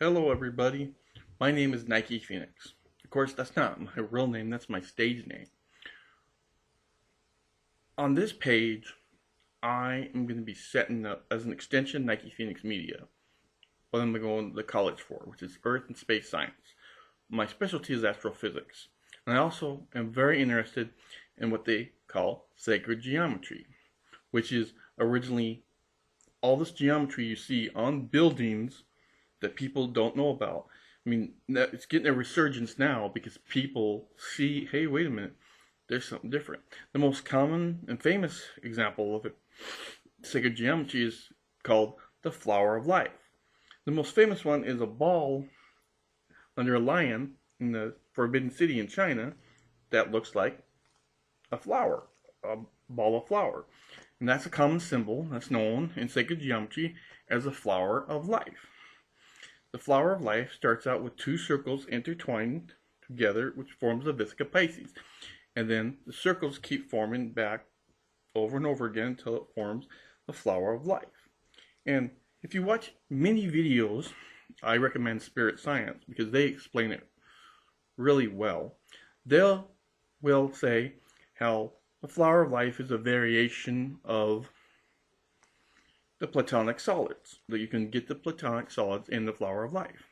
Hello everybody, my name is Nike Phoenix. Of course, that's not my real name, that's my stage name. On this page, I am going to be setting up as an extension Nike Phoenix Media, what I'm going to college for, which is Earth and Space Science. My specialty is astrophysics, and I also am very interested in what they call sacred geometry, which is originally all this geometry you see on buildings that people don't know about. I mean, it's getting a resurgence now because people see, hey, wait a minute, there's something different. The most common and famous example of it, sacred geometry, is called the flower of life. The most famous one is a ball under a lion in the Forbidden City in China that looks like a flower, a ball of flower. And that's a common symbol that's known in sacred geometry as the flower of life. The flower of life starts out with two circles intertwined together, which forms the Vesica Piscis. And then the circles keep forming back over and over again until it forms the flower of life. And if you watch many videos, I recommend Spirit Science because they explain it really well. They will say how the flower of life is a variation of the platonic solids, that you can get the platonic solids in the flower of life.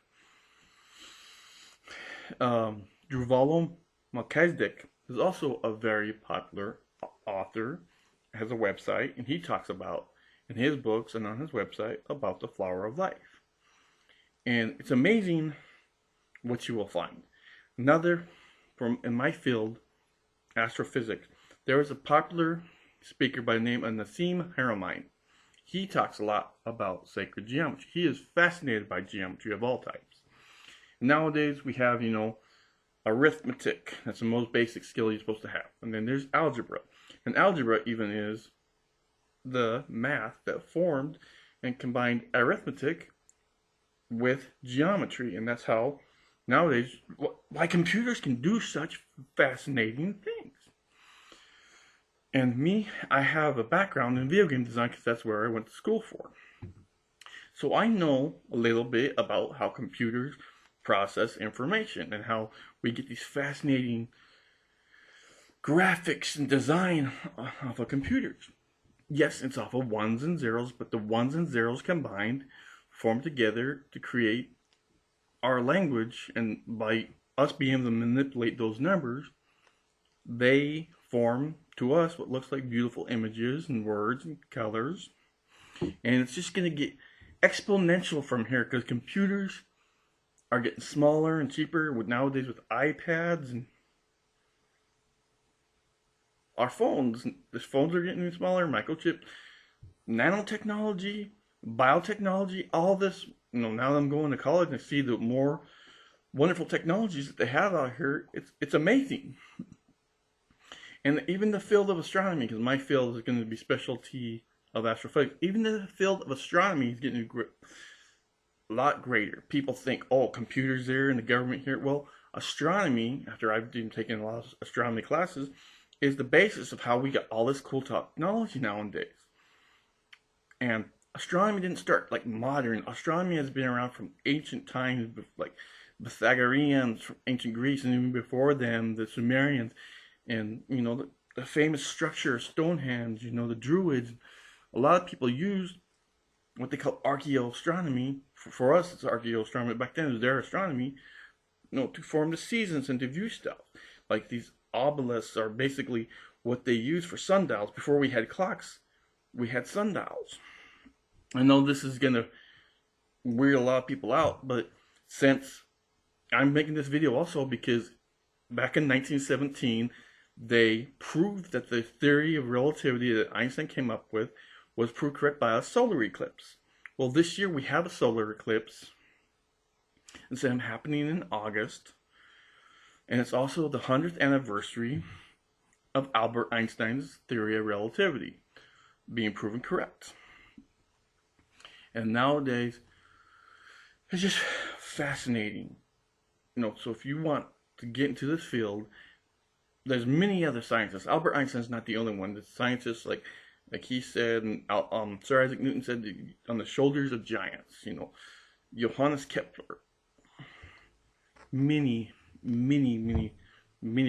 Druvalo Melchizedek is also a very popular author, has a website, and he talks about in his books and on his website about the flower of life. And it's amazing what you will find. Another, from in my field, astrophysics, there is a popular speaker by the name of Nassim Haramein. He talks a lot about sacred geometry. He is fascinated by geometry of all types. Nowadays we have, arithmetic. That's the most basic skill you're supposed to have. And then there's algebra. And algebra even is the math that formed and combined arithmetic with geometry. And that's how nowadays, why computers can do such fascinating things. And me, I have a background in video game design because that's where I went to school for. So I know a little bit about how computers process information and how we get these fascinating graphics and design off of computers. Yes, it's off of ones and zeros, but the ones and zeros combined form together to create our language, and by us being able to manipulate those numbers, they form to us what looks like beautiful images and words and colors. And it's just going to get exponential from here because computers are getting smaller and cheaper nowadays with iPads and our phones. The phones are getting smaller, microchip, nanotechnology, biotechnology, all this. Now that I'm going to college and I see the more wonderful technologies that they have out here, it's amazing. And even the field of astronomy, because my field is going to be specialty of astrophysics, even the field of astronomy is getting a lot greater. People think, oh, computers there and the government here. Well, astronomy, after I've been taking a lot of astronomy classes, is the basis of how we get all this cool technology nowadays. And astronomy didn't start like modern. Astronomy has been around from ancient times, like Pythagoreans from ancient Greece, and even before them, the Sumerians. And, the famous structure of Stonehenge, the Druids, a lot of people used what they call archaeoastronomy. For us, it's archaeoastronomy. Back then, it was their astronomy, to form the seasons and to view stuff. Like these obelisks are basically what they used for sundials. Before we had clocks, we had sundials. I know this is going to weird a lot of people out, but since I'm making this video also because back in 1917, they proved that the theory of relativity that Einstein came up with was proved correct by a solar eclipse. Well, this year we have a solar eclipse. It's happening in August. And it's also the 100th anniversary of Albert Einstein's theory of relativity being proven correct. And nowadays, it's just fascinating. So if you want to get into this field, there's many other scientists. Albert Einstein's not the only one. The scientists like he said, and Sir Isaac Newton said, on the shoulders of giants. Johannes Kepler, many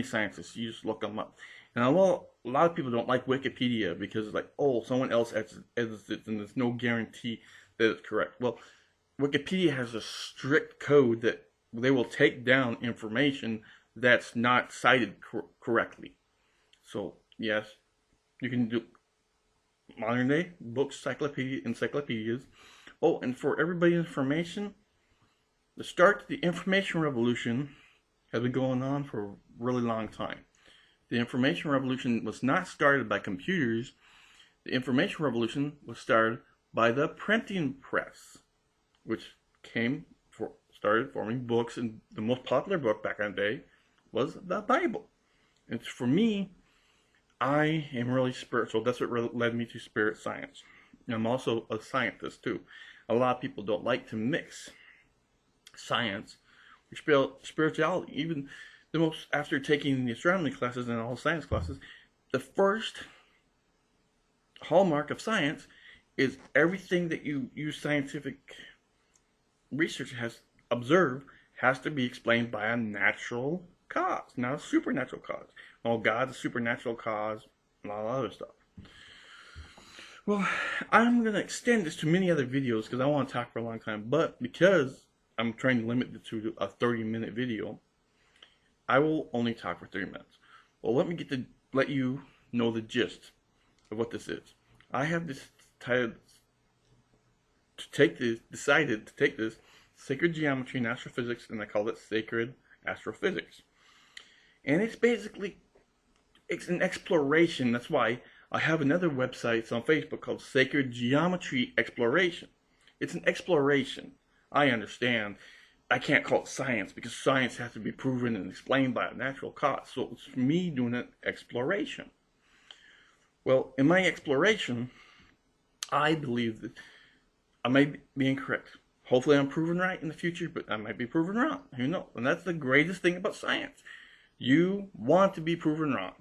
scientists. You just look them up. And although a lot of people don't like Wikipedia because it's like, oh, someone else edits it and there's no guarantee that it's correct. Well, Wikipedia has a strict code that they will take down information that's not cited correctly. So, yes, you can do modern day books, encyclopedias. Oh, and for everybody's information, the start of the information revolution has been going on for a really long time. The information revolution was not started by computers. The information revolution was started by the printing press, which started forming books, and the most popular book back in the day was the Bible. And for me, I am really spiritual. That's what led me to spirit science. And I'm also a scientist too. A lot of people don't like to mix science with spirituality. Even after taking the astronomy classes and all science classes, the first hallmark of science is everything that you use scientific research has observed has to be explained by a natural cause, not a supernatural cause. Oh, God's a supernatural cause, and all other stuff. Well, I'm going to extend this to many other videos because I want to talk for a long time, but because I'm trying to limit it to a 30-minute video, I will only talk for 30 minutes. Well, let you know the gist of what this is. I have decided to take this Sacred Geometry and Astrophysics, and I call it Sacred Astrophysics. And it's an exploration. That's why I have another website. It's on Facebook called Sacred Geometry Exploration. It's an exploration. I understand. I can't call it science because science has to be proven and explained by a natural cause. So it's me doing an exploration. Well, in my exploration, I believe that I might be incorrect. Hopefully I'm proven right in the future, but I might be proven wrong. Who knows? And that's the greatest thing about science. You want to be proven wrong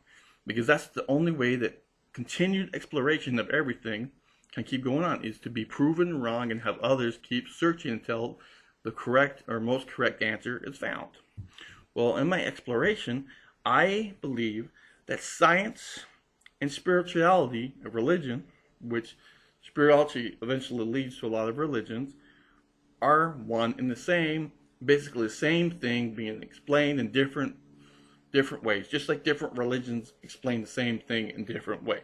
because that's the only way that continued exploration of everything can keep going on, is to be proven wrong and have others keep searching until the correct or most correct answer is found. Well, in my exploration, I believe that science and spirituality, a religion, which spirituality eventually leads to a lot of religions, are one and the same, basically the same thing being explained in different ways, just like different religions explain the same thing in different ways.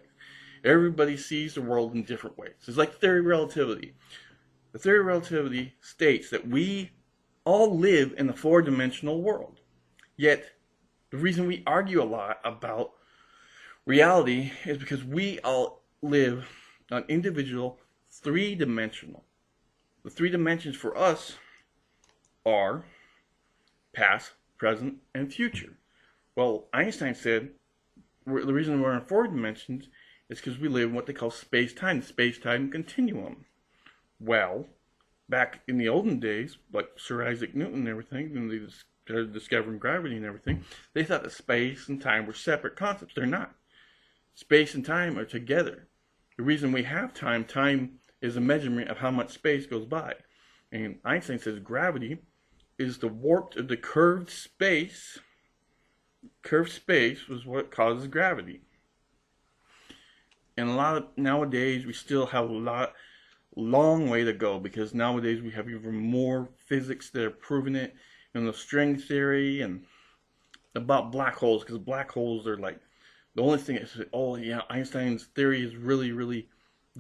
Everybody sees the world in different ways. It's like theory of relativity. The theory of relativity states that we all live in a four-dimensional world. Yet, the reason we argue a lot about reality is because we all live on individual three-dimensional. The three dimensions for us are past, present, and future. Well, Einstein said the reason we're in four dimensions is because we live in what they call space-time, the space-time continuum. Well, back in the olden days, like Sir Isaac Newton and everything, when they started discovering gravity and everything, they thought that space and time were separate concepts. They're not. Space and time are together. The reason we have time is a measurement of how much space goes by. And Einstein says gravity is the warped of the curved space. Curved space was what causes gravity. And nowadays we still have a long way to go, because nowadays we have even more physics that are proving it, and the string theory and about black holes, because black holes are like the only thing that says, oh yeah, Einstein's theory is really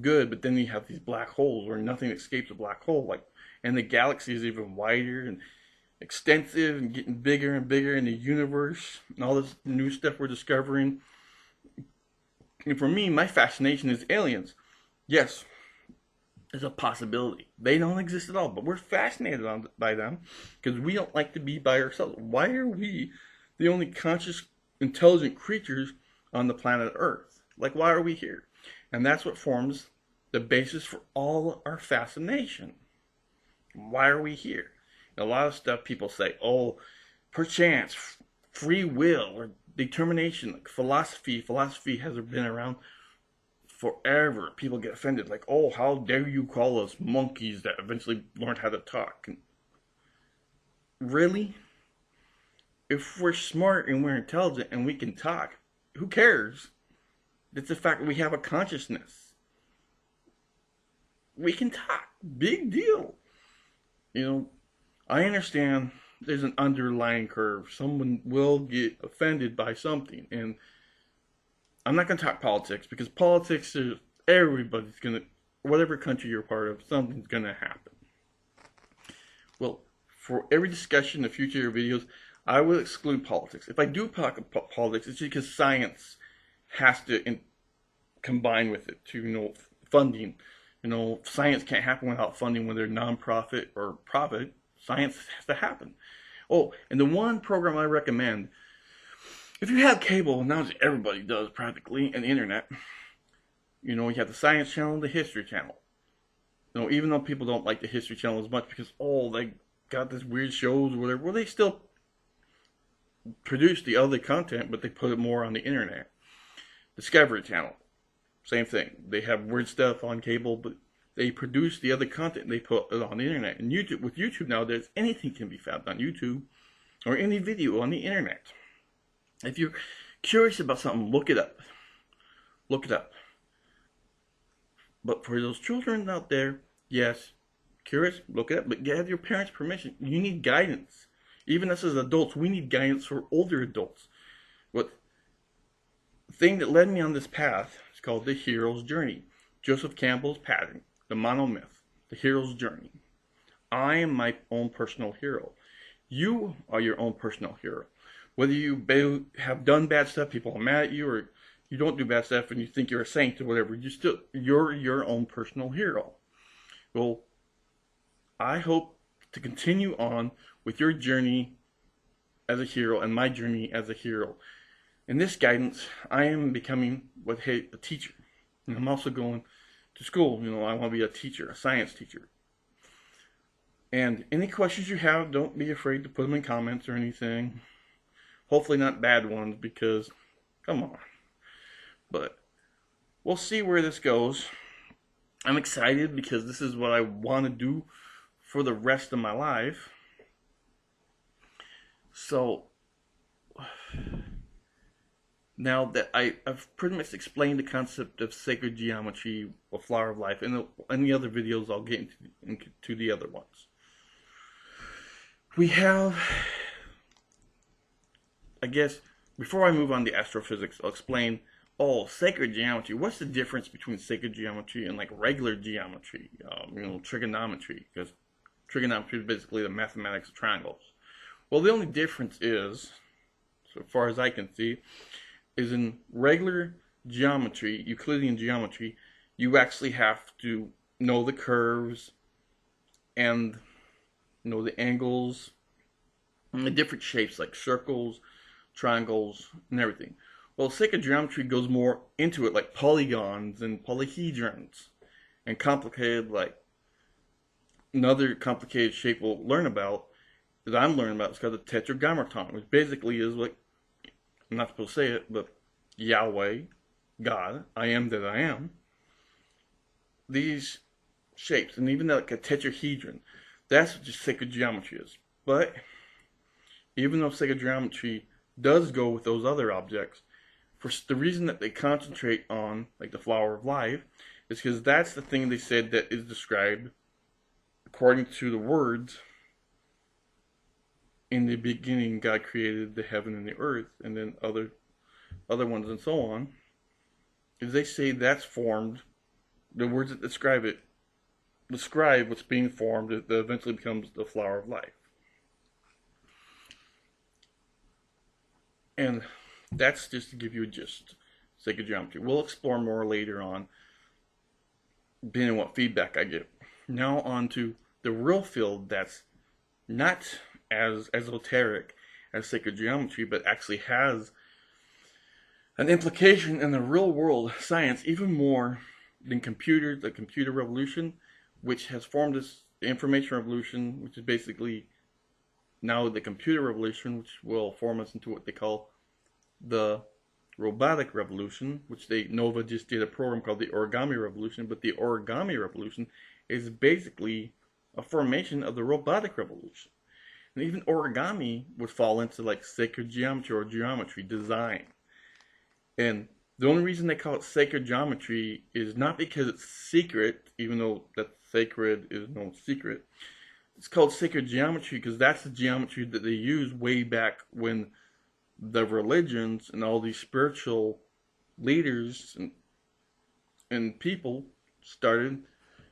good, but then you have these black holes where nothing escapes a black hole, and the galaxy is even wider and extensive and getting bigger and bigger in the universe, and all this new stuff we're discovering. And for me, my fascination is aliens. Yes, there's a possibility. They don't exist at all, but we're fascinated by them because we don't like to be by ourselves. Why are we the only conscious, intelligent creatures on the planet Earth? Like, why are we here? And that's what forms the basis for all our fascination. Why are we here? And a lot of stuff people say, oh, perchance, free will, or determination, like philosophy. Philosophy has been around forever people get offended, like, oh, how dare you call us monkeys that eventually learned how to talk. And really? If we're smart and we're intelligent and we can talk, who cares? It's the fact that we have a consciousness. We can talk. Big deal. You know, I understand there's an underlying curve. Someone will get offended by something. And I'm not going to talk politics, because politics is, everybody's going to, whatever country you're part of, something's going to happen. Well, for every discussion in the future videos, I will exclude politics. If I do talk about politics, it's because science has to combine with it to, you know, funding. You know, science can't happen without funding, whether non-profit or profit. Science has to happen. Oh, and the one program I recommend, if you have cable, now everybody does practically, and the internet, you know, you have the Science Channel and the History Channel. You know, even though people don't like the History Channel as much because, oh, they got this weird shows or whatever, well, they still produce the other content, but they put it more on the internet. Discovery Channel, same thing. They have weird stuff on cable, but they produce the other content and they put it on the internet. And YouTube, with YouTube nowadays, anything can be found on YouTube or any video on the internet. If you're curious about something, look it up. Look it up. But for those children out there, yes, curious, look it up. But have your parents' permission. You need guidance. Even us as adults, we need guidance for older adults. What the thing that led me on this path is called the hero's journey. Joseph Campbell's pattern, the monomyth, the hero's journey. I am my own personal hero. You are your own personal hero. Whether you have done bad stuff, people are mad at you, or you don't do bad stuff and you think you're a saint or whatever, you're your own personal hero. Well, I hope to continue on with your journey as a hero and my journey as a hero. In this guidance, I am becoming a teacher. And I'm also going to school. You know, I want to be a teacher, a science teacher. And any questions you have, don't be afraid to put them in comments or anything. Hopefully not bad ones, because, come on. But we'll see where this goes. I'm excited because this is what I want to do for the rest of my life. So, now that I've pretty much explained the concept of sacred geometry, or flower of life, and in the other videos I'll get into the other ones. We have, I guess, before I move on to astrophysics, I'll explain, sacred geometry. What's the difference between sacred geometry and like regular geometry, you know, trigonometry? Because trigonometry is basically the mathematics of triangles. Well, the only difference is, so far as I can see, is in regular geometry, Euclidean geometry, you actually have to know the curves and know the angles and the different shapes like circles, triangles, and everything. Well, sacred geometry goes more into it, like polygons and polyhedrons, and complicated, like another complicated shape we'll learn about, that I'm learning about, it's called the tetragrammaton, which basically is like, I'm not supposed to say it, but Yahweh, God, I am that I am. These shapes, and even like a tetrahedron, that's what just sacred geometry is. But even though sacred geometry does go with those other objects, for the reason that they concentrate on, like the flower of life, is because that's the thing they said that is described according to the words, in the beginning God created the heaven and the earth, and then other ones and so on, is they say that's formed, the words that describe it, describe what's being formed, that eventually becomes the flower of life. And that's just to give you a gist. Sacred geometry. We'll explore more later on, depending on what feedback I get. Now on to the real field that's not as esoteric as sacred geometry, but actually has an implication in the real world science, even more than computers, the computer revolution, which has formed this information revolution, which is basically now the computer revolution, which will form us into what they call the robotic revolution, which Nova just did a program called the Origami Revolution, but the Origami Revolution is basically a formation of the robotic revolution. And even origami would fall into like sacred geometry or geometry design. And the only reason they call it sacred geometry is not because it's secret, even though that sacred is no secret. It's called sacred geometry because that's the geometry that they used way back when the religions and all these spiritual leaders and people started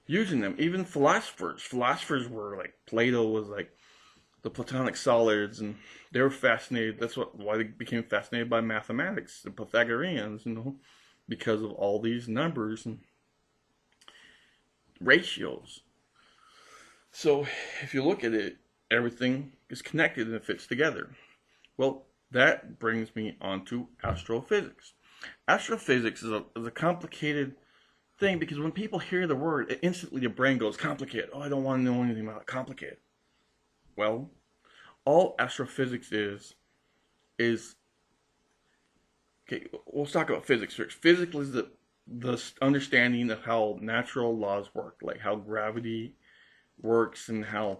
using them. Even philosophers were like, Plato was like the Platonic solids, and they were fascinated. That's why they became fascinated by mathematics, the Pythagoreans, because of all these numbers and ratios. So if you look at it, everything is connected and it fits together. Well, that brings me on to astrophysics. Astrophysics is a complicated thing because when people hear the word, instantly their brain goes complicated. Oh, I don't want to know anything about it. Complicated. Well, all astrophysics is okay. Let's talk about physics first. Physics is the understanding of how natural laws work, like how gravity works and how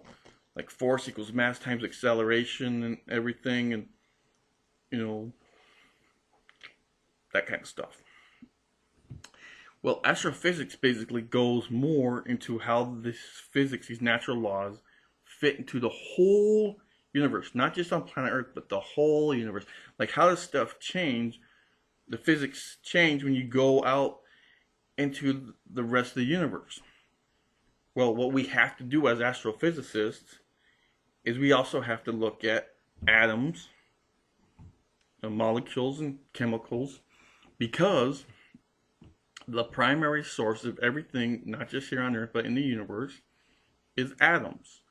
like force equals mass times acceleration and everything, and that kind of stuff. Well, astrophysics basically goes more into how this physics, these natural laws, fit into the whole universe, not just on planet Earth, but the whole universe. Like, how does stuff change? The physics change when you go out into the rest of the universe. Well, what we have to do as astrophysicists is we also have to look at atoms, molecules, and chemicals, because the primary source of everything, not just here on Earth, but in the universe, is atoms.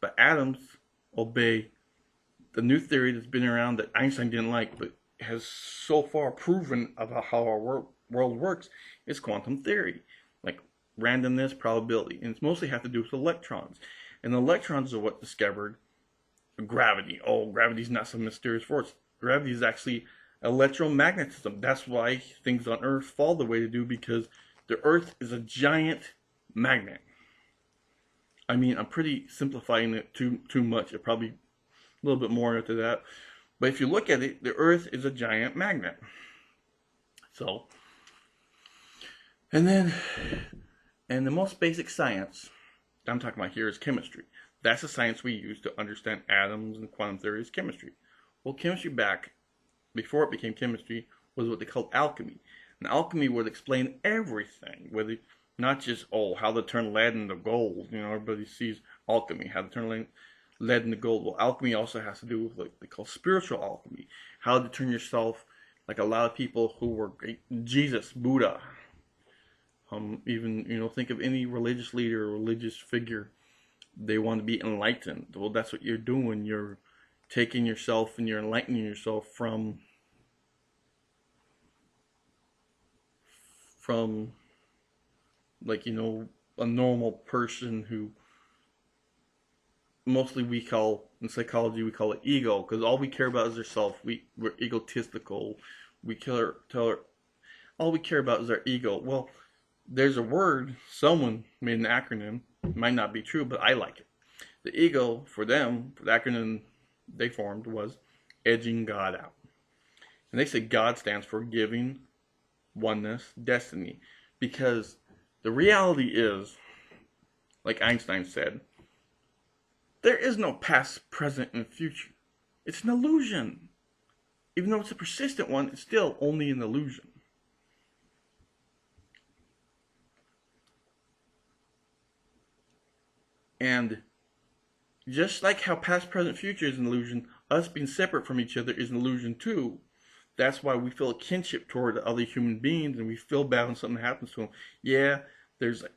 But atoms obey the new theory that's been around that Einstein didn't like, but has so far proven about how our world works, is quantum theory. Like randomness, probability. And it's mostly have to do with electrons. And the electrons are what discovered gravity. Oh, gravity's not some mysterious force. Gravity is actually electromagnetism. That's why things on Earth fall the way they do, because the Earth is a giant magnet. I mean, I'm pretty simplifying it too much. It probably a little bit more into that. But if you look at it, the Earth is a giant magnet. So, and the most basic science I'm talking about here is chemistry. That's the science we use to understand atoms and quantum theory is chemistry. Well, chemistry back before it became chemistry was what they called alchemy. And alchemy would explain everything, whether not just how to turn lead into gold. Everybody sees alchemy, how to turn lead into gold. Well, alchemy also has to do with what they call spiritual alchemy, how to turn yourself, like a lot of people who were Jesus, Buddha. Even think of any religious leader or religious figure. They want to be enlightened. Well, that's what you're doing. You're taking yourself and you're enlightening yourself from like a normal person who mostly we call in psychology we call it ego, because all we care about is ourself. We're egotistical. All we care about is our ego. Well, there's a word, someone made an acronym. It might not be true, but I like it. The ego for them, for the acronym they formed, was edging God out. And they said God stands for giving, oneness, destiny. Because the reality is, like Einstein said, there is no past, present, and future. It's an illusion. Even though it's a persistent one, it's still only an illusion. And just like how past, present, future is an illusion, us being separate from each other is an illusion too. That's why we feel a kinship toward other human beings, and we feel bad when something happens to them. Yeah, there's like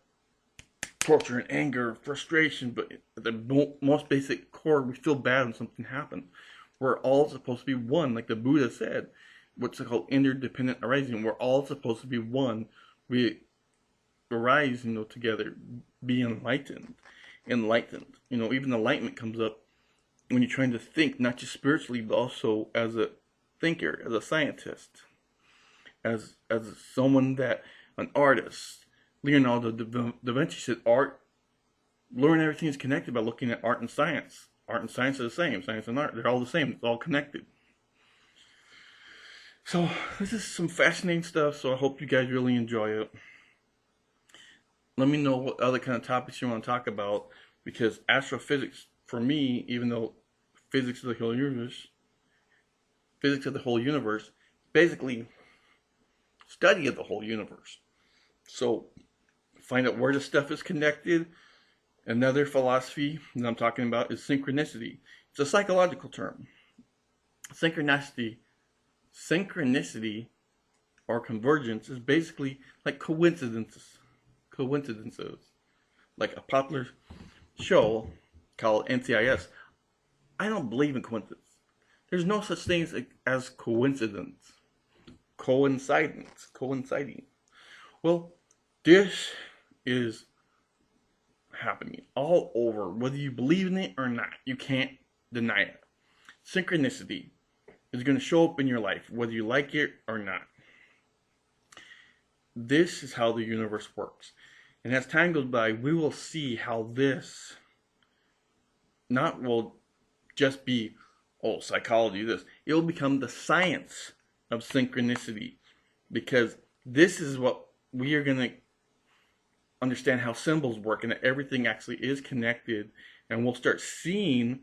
torture and anger, frustration, but at the most basic core, we feel bad when something happens. We're all supposed to be one, like the Buddha said, what's called interdependent arising. We're all supposed to be one. We arise, together, be enlightened. Even enlightenment comes up when you're trying to think, not just spiritually, but also as a thinker, as a scientist. as someone that, an artist, Leonardo da Vinci said, art, learn everything is connected by looking at art and science. Art and science are the same. Science and art, they're all the same. It's all connected. So this is some fascinating stuff, so I hope you guys really enjoy it. Let me know what other kind of topics you want to talk about, because astrophysics, for me, even though physics of the whole universe, basically study of the whole universe. So find out where the stuff is connected. Another philosophy that I'm talking about is synchronicity. It's a psychological term. Synchronicity or convergence is basically like coincidences. Like a popular show called NCIS. I don't believe in coincidence. There's no such thing as coincidence. Coinciding. Well, this is happening all over, whether you believe in it or not. You can't deny it. Synchronicity is going to show up in your life, whether you like it or not. This is how the universe works. And as time goes by, we will see how this will just be, oh, psychology, this. It will become the science of synchronicity, because this is what we are going to understand, how symbols work, and that everything actually is connected, and we'll start seeing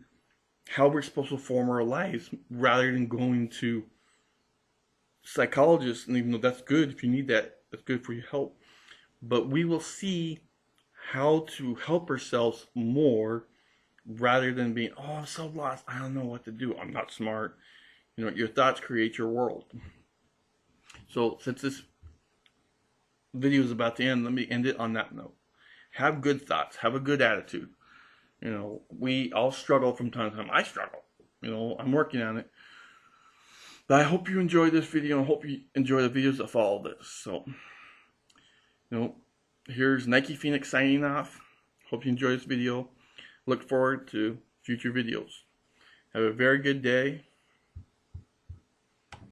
how we're supposed to form our lives rather than going to psychologists. And even though that's good, if you need that, that's good for your help, but we will see how to help ourselves more rather than being, oh, I'm so lost, I don't know what to do, I'm not smart. You know, your thoughts create your world. So since this video is about to end, let me end it on that note. Have good thoughts. Have a good attitude. You know, we all struggle from time to time. I struggle. You know, I'm working on it. But I hope you enjoy this video, and I hope you enjoy the videos that follow this. So, you know, here's Nike Phoenix signing off. Hope you enjoy this video. Look forward to future videos. Have a very good day.